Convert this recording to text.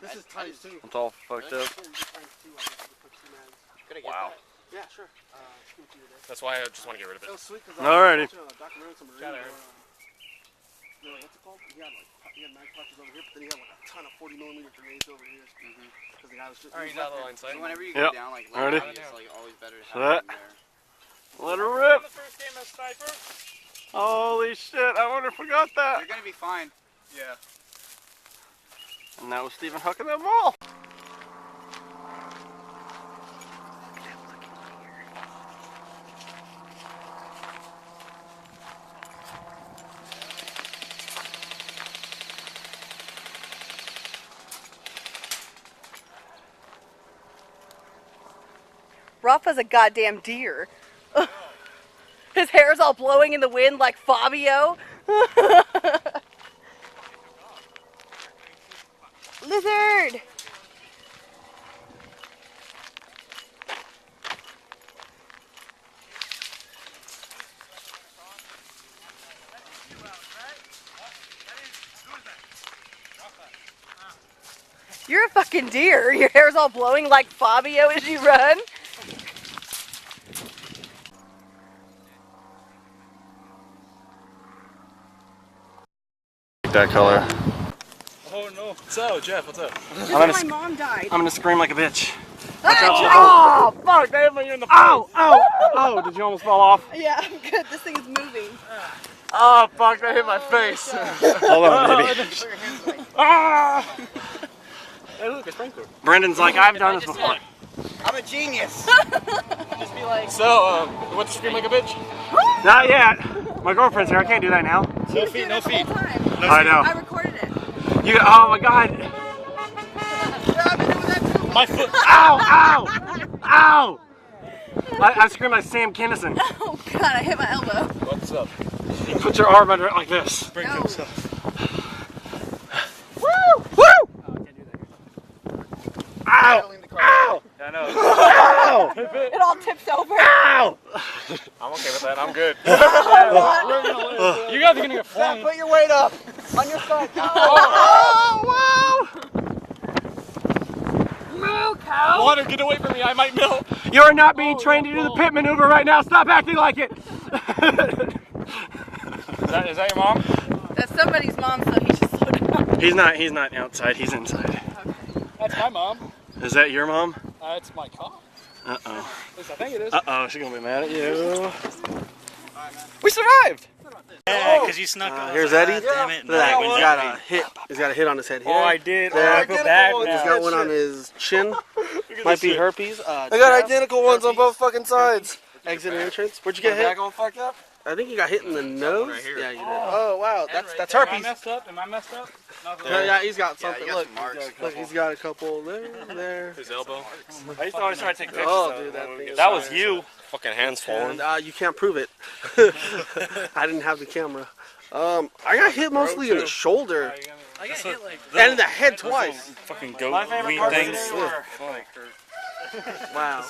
This is tight too. It's all fucked up. Wow. Yeah, sure. That's why I just want to get rid of it. Alrighty. What's it called? He had mag pouches over here, but then he had like a ton of 40mm grenades over here. Because the guy was just. Alright, he's out of the line sight. Whenever you go down, like, Alrighty. it's like always better to have it there. Let her rip. The first game as sniper. Holy shit! I wonder if we got that. You're gonna be fine. Yeah. And that was Stephen hooking them all. Rafa's a goddamn deer. His hair's all blowing in the wind like Fabio. Lizard! You're a fucking deer. Your hair's all blowing like Fabio as you run. That color. Oh no. So, Jeff, what's up? My mom died. I'm gonna scream like a bitch. Oh, Fuck! They hit me in the face. Ow! Ow! Oh! Did you almost fall off? yeah, I'm good. This thing is moving. Oh fuck! They hit my face. Hold on, baby. Ah! Hey, look, a sprinkler. Brendan's like, I've done this before. I'm a genius. Just be like, So, you want to scream like a bitch? Not yet. My girlfriend's here. I can't do that now. No feet, no feet. I know. I recorded it. You. Oh my god. My foot. Ow! Ow! Ow! I screamed like Sam Kinison. Oh god, I hit my elbow. What's up? You put your arm under it like this. Break No. himself. Woo! Woo! Ow! Ow! I know. Ow! It all tips over. Ow! I'm okay with that. I'm good. What? You guys are gonna get flung. Put your weight up on your side. Oh, wow! Moo, cow. Water, get away from me. I might melt. You are not being trained to do the pit maneuver right now. Stop acting like it. Is that your mom? That's somebody's mom, so he should slow down. He's not outside. He's inside. That's my mom. Is that your mom? It's my car. Uh-oh. At least I think it is. Uh-oh, she's gonna be mad at you. We survived! Yeah, because you snuck up. Here's Eddie. Damn it. Look at that. He's got a hit. He's got a hit on his head here. Oh, I did. Oh, There. I feel bad He's now. got one on his chin. Might be herpes. I got identical ones on both fucking sides. Exit and entrance. Where'd you get hit? all fucked up? I think you got hit in the nose. Yeah, you did. Oh wow, that's Am I herpes. messed up? Am I messed up? Yeah, he's got something. you got Look, some marks. look, he's got a couple there. His elbow. I used to always try to take pictures. Oh, dude, that thing is. That was you. Fucking hands swollen. And you can't prove it. I didn't have the camera. I got hit mostly in the shoulder I got hit like and in the head twice. Fucking goat My favorite weed part things. is Wow.